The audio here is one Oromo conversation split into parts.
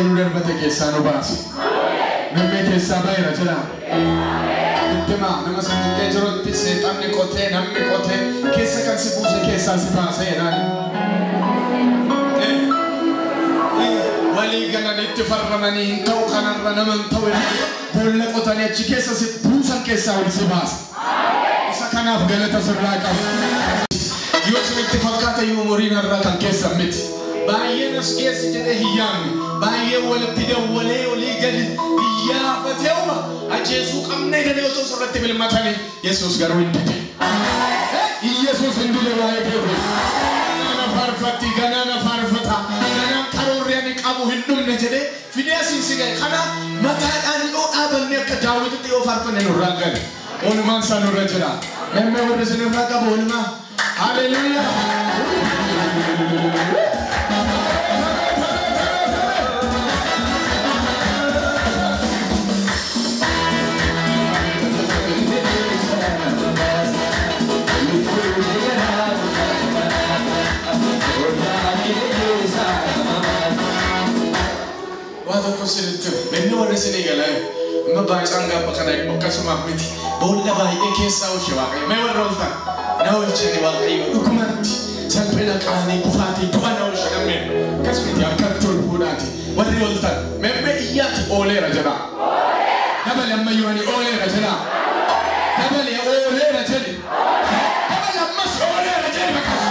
nu darbate keessaa nu baase. Namni keessaa baay'ina jira. Ittima nama sammuu jirutti seexanni qotee namni qotee keessa kan si buuse keessaa si baase jedhaan. Walii galan itti farramanii hin ta'u kanarra naman ta'u boolla qotanii achi keessa si buusan keessaa wal si baase. Isa kanaaf galata sirraa qabu. Yoo sinitti fakkaata yoo umuriin irraa kan keessa miti. Baay'een as keessa jedhee hiyyaamni. Baay'ee walitti dawwalee olii gadi iyyafatee uma ajjeesuu qabnee gadee otoo sirratti bilmatanii Yesuus garuu hin dide. Yesuus hin dide waa'ee keetu. Ganaana faarfatti ganaana faarfata ganaan karoorri qabu hin dhumne jedhee fidee asiin ga'e kana mataadhaan yoo dhaabanne akka daawwititti yoo faarfanne nurraa gale. Oolmaan isaa nurra jira. Memmee warri sinirraa qabu oolmaa. Hallelujah. Wata kosiritu, menni warri sini galai. Ma baacaan gaafa kana akkasumaaf miti. Boolla baay'ee keessaa oolche Waaqayyo. Mee warra ooltan na oolcheni Waaqayyo dhugumatti salphina qaanii kufaatii du'a na oolche namni akkas miti akka tolfuudhaati. Warri ooltan memmee iyyaati ooleera jedha. Dabale ammayyuu ani ooleera jedha. Dabale ooleera jedhi. Dabale ammas ooleera jedhi maqaa.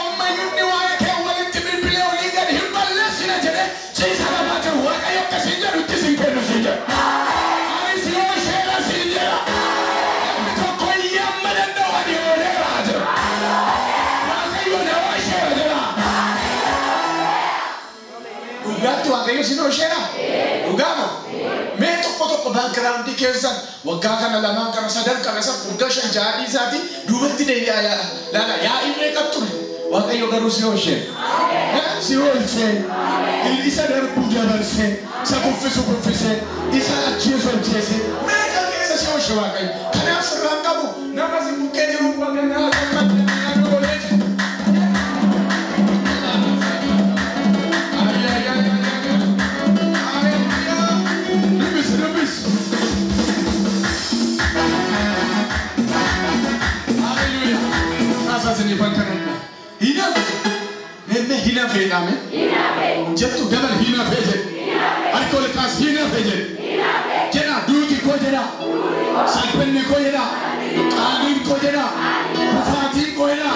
Ammayyuu ni waa'ee kee walitti bilbilee olii gadi hin balleessina jedhe ciisa lamaa jiru Waaqayyo akkasiin jedhu itti sin kennu sin jedhu. Ugatu Waaqayyo sinoo sheera. Ugama. Mee tokko background keessan waggaa kana lamaan kana sadan kana isa furdaa shan jaadii isaati duubatti deebi'aa laala yaa illee qabture. Waaqayyo garuu sinoo sheera. Sinoo sheera. Isa darbuu dabarsee isa kuffisee isa ajjeesu ajjeesee mee kan keessa sinoo sheera Waaqayyo. Kanaaf sirraan qabu nama si bukkee jiru baganaa gammadanii oolee jiru. Hina feedame. Jettu dabal hina feeje. Alkool kaas hina feeje. Jena duuti ko jena. Salphenni ko jena. Qaaniin ko jena. Kufaatiin ko jena.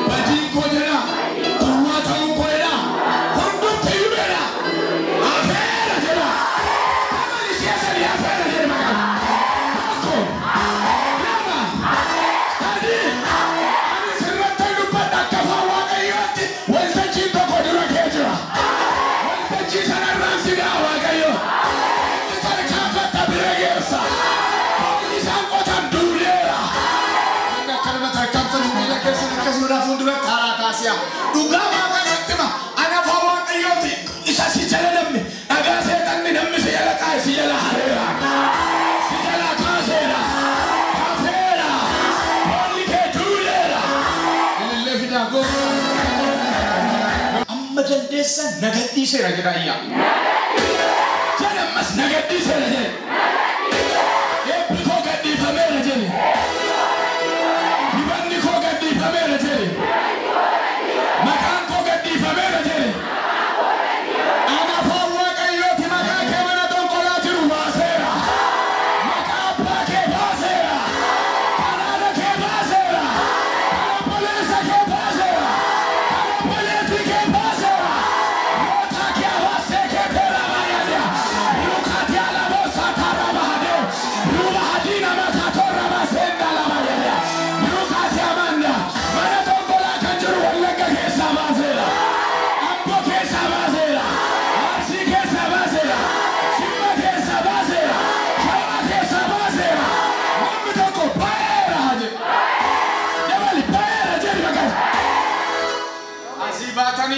Badiin ko jena. Tuwwaataun ko jena. Hundumti yubeera. Afeera jena. Dabali siyaasani afeera jena maqaa. Tokko. Lama. Sadi. Ani sirratti dubbadha akka afaan Waaqayyootti. Waltajjiin tokko dura kee jira. Waltajjii sanarraan si ga'a Waaqayyo. Inni tarkaanfatta bira geessa. Isaan qotan duuleera. Inni akkanuma tarkaanfatu miila keessan akkasuma fuulduratti haaraa taasi'a. Dhugaa Waaqa sittima. Ani afaan Waaqayyooti. Isa si jala namni. Dhagaa seexanni namni si jala kaa'e si jala hareera. Si jala kaaseera. Hafeera. Boolli kee duuleera. Ilillee fidaa goota. Dandeessa nagadhiiseera jedha iyyaa. Jedha ammas nagadhiiseera jedhe. Eebbi koo gadhiifameera jedhe. Dibanni koo gadhiifameera jedhe. Maqaan koo gadhiifameera jedhe. Ana afaan Waaqayyooti maqaa kee mana xonqolaa jiru baaseera. Maqaa abbaa kee baaseera. Kanaana kee baaseera. Kana obboleessa kee baaseera. Kana obboleettii kee baaseera.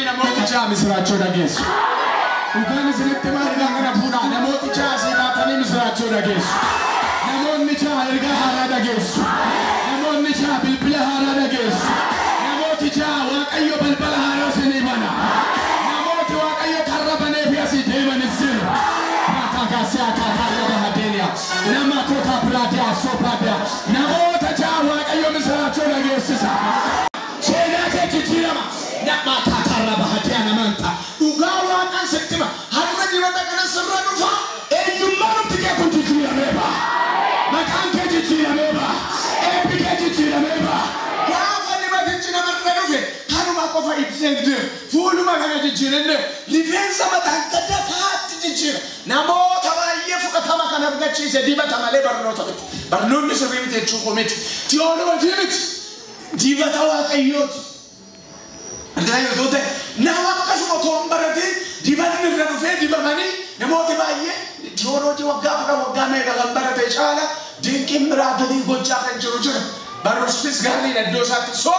Namoota misraachoo dhageessu. Dhugaan isinitti maal gangana fuudhaa namoota asii baatanii misraachoo dhageessu. Namoonni ergaa haaraa dhageessu. Namoonni bilbila haaraa dhageessu. Namooti Waaqayyo balbala haaraa isinii bana. Namooti Waaqayyo karra banee Sobrada, sobrada. Namota jawa kayo misracho na gesisa. Sena ke chichirama. Nama katara bahatia namanta. Ugawa kan sektima. Harma jibata kana sabra nufa. Enyumanu tike kunchichira meba. Makanke chichira meba. Epike chichira meba. Wafa ni matichira meba. Kanuma kofa ipsende. Fuluma kana chichira ne. Defensa matankata pati chichira. Namota Tama kana bgachi se diba tamale barnota barnonni se bimite chukomit tiolo wajimit diba tawa kayot ndayo dote na wakasu motombarati diba ni rado fe diba mani namote baye tiolo ti wagga mega lambarate chala dinkim radadi gocha kan churujur barospis gani na dosat so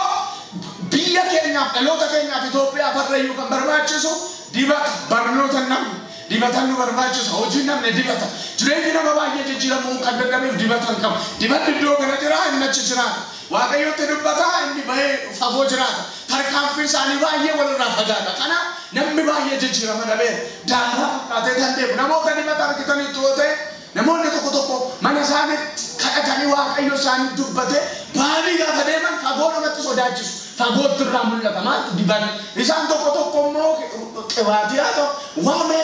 biya kenya elota kenya Ethiopia barrayu kan barbachiso diba barnota nam dibatan lu berbaju sahujin nam ne dibatan. Jadi nama bayi jejira mungkin berdamai dibatan kam. Dibatan dua kena cerah, ina cecera. Wakayo terus bata ini bayi favor cerah. Terkam fisani bayi walau rafajata. Karena nam bayi jejira mana ber. Dah kata tante. Namo tadi bata kita ni tuh teh. Namo ni toko mana sana kata kami wakayo sana dubate. Bali dah kade man favor nama tu sodajus. Favor teramul lah kamat diban. Isan toko mau kewati atau wame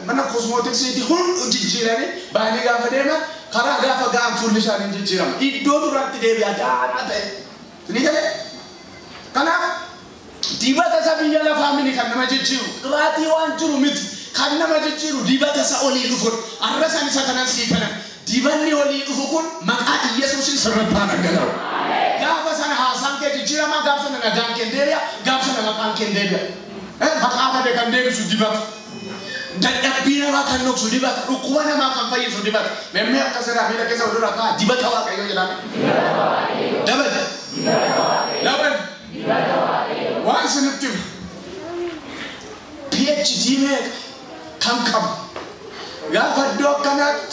mana kosmotik sih hun jijirani bani gafa dema karena gafa gam tulisan jijiram itu durang tidak ada ini kan karena tiba tasa binyala family kan nama jijiru kelati wan juru mit kan nama jijiru tiba tasa oli lufur arrasan sakanan si kanan tiba ni oli lufukun maka Yesusin serempana galau gafa sana hasan ke jijiram gafa sana nagang kenderia gafa sana makan kenderia maka apa dekan deri sudibat dan bina makan nok sudibat rukuana makan payi sudibat memang kasara bila kesa udara ka dibat awak kayo jalan dapat wan senetim PhD me kam ya faddo kanat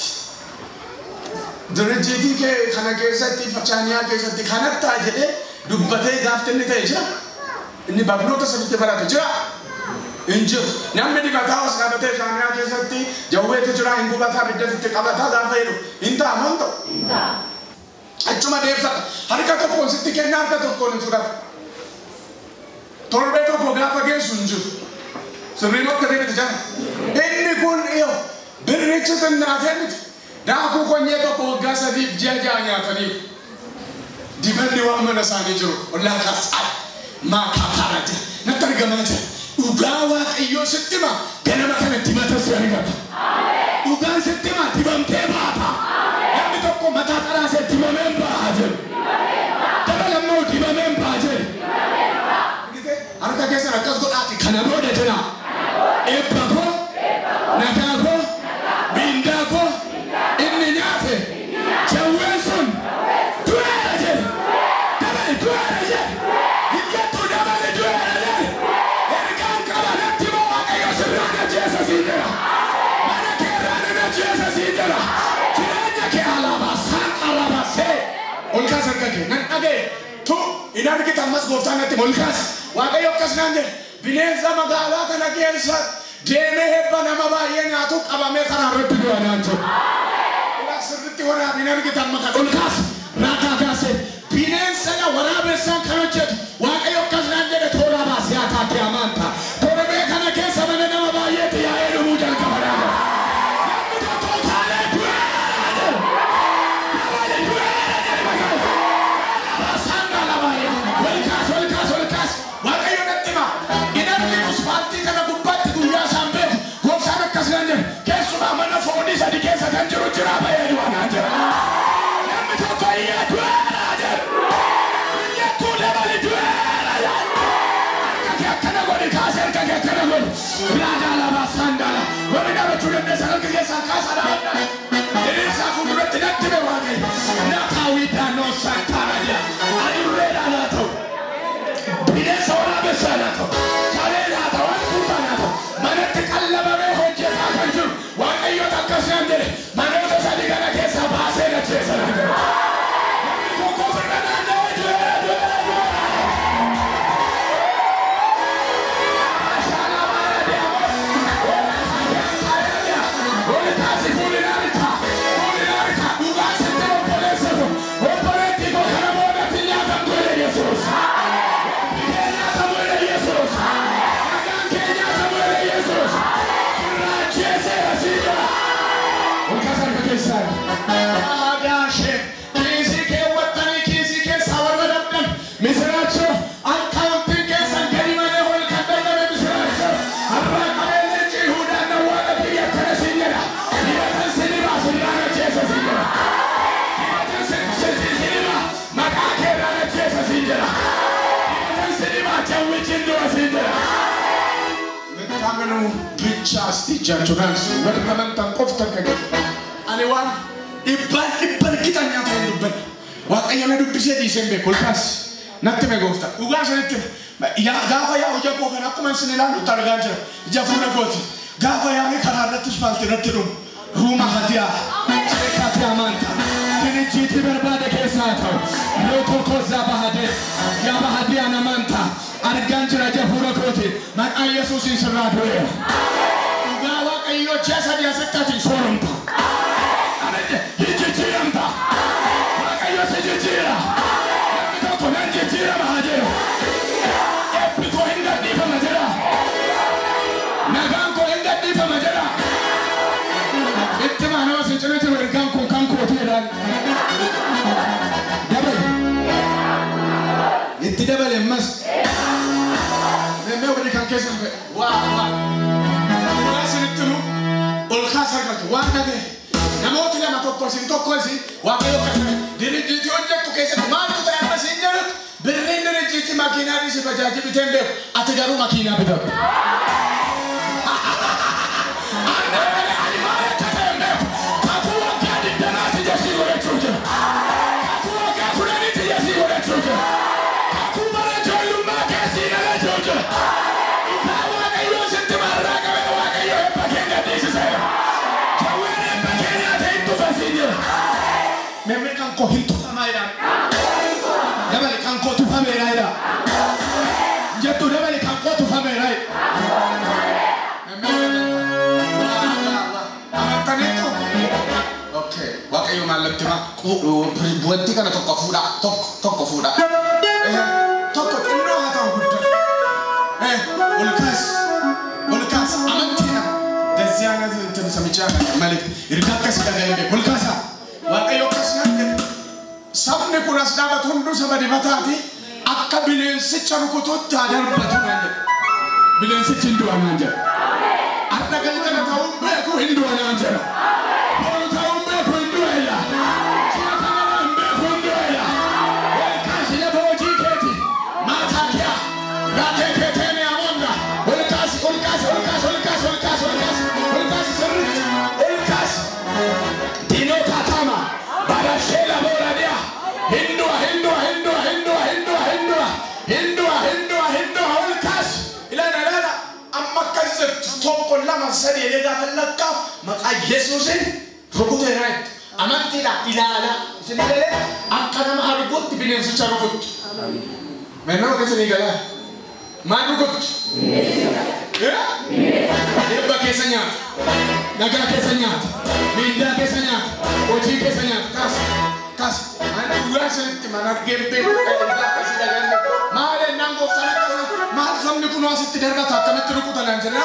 derajati ke khana kesa ti pachania kesa ti khanat ta jede dubbate gaften ni teja ini babno ta sabte bara teja injil nambe di kata was na bete janya ke satti jawe te jura hingu bata bidde te kabata da fairu inta amonto achuma devsa harika to kon sitti ke nar ka to kon surat torbe to boga page sunju sunrimo ka de jan inni kun io birriche tan na femit da ku konye to ko gasa di jaja nya tani dibandi wa mana sani juro wallahi kasal ma ka parate na targamata Ugawa iyo settima ganama kana timata sariga amen ugan settima tibamte bata yambi tokko mata tara settima memba aje tabala mo timba memba aje ngite arka kesa rakas godati kana roda tena epako nagako bindako inni nyate chawenson tuaje tabale tuaje iketu dabale tuaje Olkas argake nan age tu inan kita mas goftan ati olkas waga yokkas nanje bineza magala kana kelsa deme hebba nama baye nyatu qabame kana retti wananto ila sirti wara binan kita maka olkas rata gase bineza na warabe san kanojet waga yokkas nanje de thora bas ya ta kiamanta thora be kana kelsa bane nama baye ti ya edu mujal kabara Judgments, welcome and comfort again. Anyone, if kita nyata hidup, waktu yang hidup bisa disembe kulkas, nanti megosta. Ugas nanti, ya gafa ya ujar kau kan aku masih nilang utar ganja, jafuna goti. Gafa yang ini karena terus balti nanti rumah hadiah, sekati amanta. Kini citi berbeda kesato, loko koza bahade, ya bahadiah namanta. Arganjra jafuna goti, mak Yesus inserado ya. Gawa kayo jasa dia sekati sorumpa. Anete hijijiranta. Kayo sejijira. Kita konan jijira mahajero. Epiko hinga di pamajera. Nagang ko hinga di pamajera. Ittema no sejene te wergan ko kan ko teran. Dabal. Itti dabal emas. Me wadi kan kesan wa. Wanda de namoti la matokkosin tokkosi wakayo kasane diri diri onje to kesa maatu ta yamba sinjaro berrendere jiti makina di sibajaji bitembe atigaru makina bidak andare animale katembe kafuwa kadi danati jasi gore chuje kafuwa kafunani jasi gore chuje kakubara joyu makasi na la chuje kawa kayo sente maraka wakayo epakenga disi saya. Memang kan kau hintu sama ira, dia balik kan kau tu sama ira, jatuh dia balik kan kau tu sama ira. Amat kan itu, oke, wakai malam cuma buat tiga atau kofuda, kofuda, toko ini atau budak, ulkas, amat tina, desiana itu samicha malik, irkakas kita yang ulkasa. Wakayo kasnande sabne kunas dapat hundu sama di matati akka bineensi charukutu tadar batunande bineensi hindu ananja adda galgala tawu beku hindu ananja hol tawu beku hindu aya chakana beku hindu aya kasina boji keti matakia rate ketene amonda ulkas dino katama barashela boradia hindua ulkas ilana amma kazzat toko lama sadi lega falaka maka yesusin rukute right amantila ilana sinele akana marugut binin sucarukut menno kesenigala marugut Eba kesanya, naga kesanya, minda kesanya, oji kesanya, kas, mana dua senti mana gempe, mana nanggo sana, mana sambil kuno asyik tidak dapat, kami terus kutalan jenah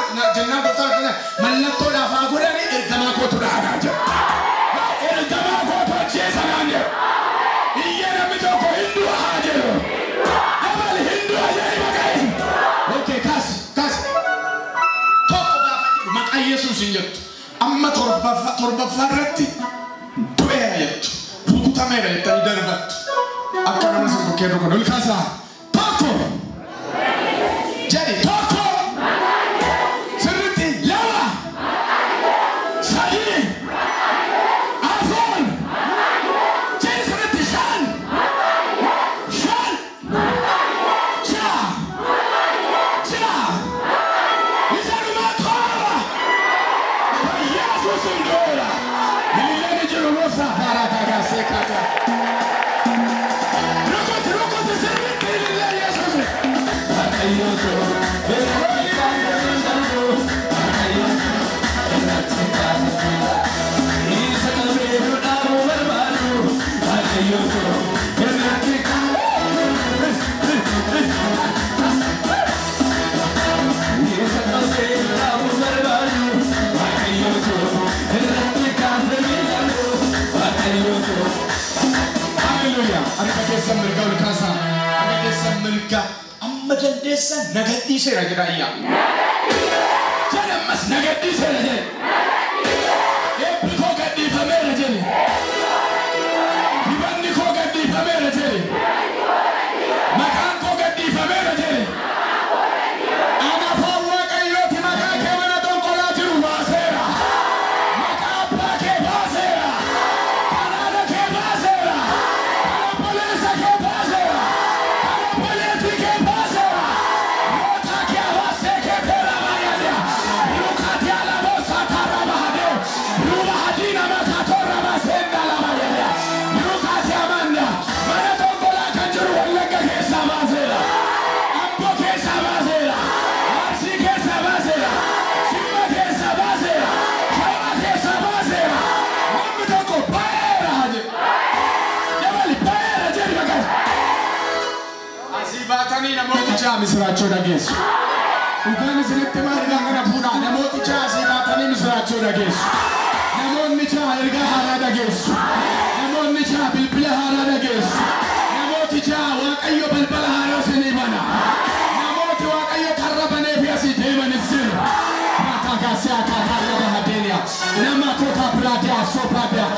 kutalan, mana tu dah fagulah ni, ergama kotoran aja, ergama kotor jasa aja, iya nama tu ko Hindu aja, abal Hindu aja ni makai, oke kas. Yesus injat, amma torba farratti doya yat, rukuta mera yat darbat, akana masuk ke kedo kono kasa, toko, jadi toko, seperti lawa, sahih, afon, jadi seperti shan, desa nagati saya raja iya. Jangan mas nagati saya raja. Kau gadi pamer raja ni. Dibanding kau gadi pamer raja ni. Makan kau gadi pamer raja ni. Anak bawa kayu di makan kemana dong kau laju ruase. tokko baay'eera jedhe. Dabali baay'eera jedhe maqaan. Asii baatanii namooticha misiraachoo dhageessu. Dhugaan isinitti maal ergaa kana fuudhaa namooticha asii baatanii misiraachoo dhageessu. Namoonni chaa ergaa haaraa dhageessu. Namoonni chaa bilbila haaraa dhageessu. Namooti chaa waaqayyo balbala haaraa isinii bana. Namooti waaqayyo karra banee fi asii deemanis jiru. Nama kota biraadhaa soofadhaa.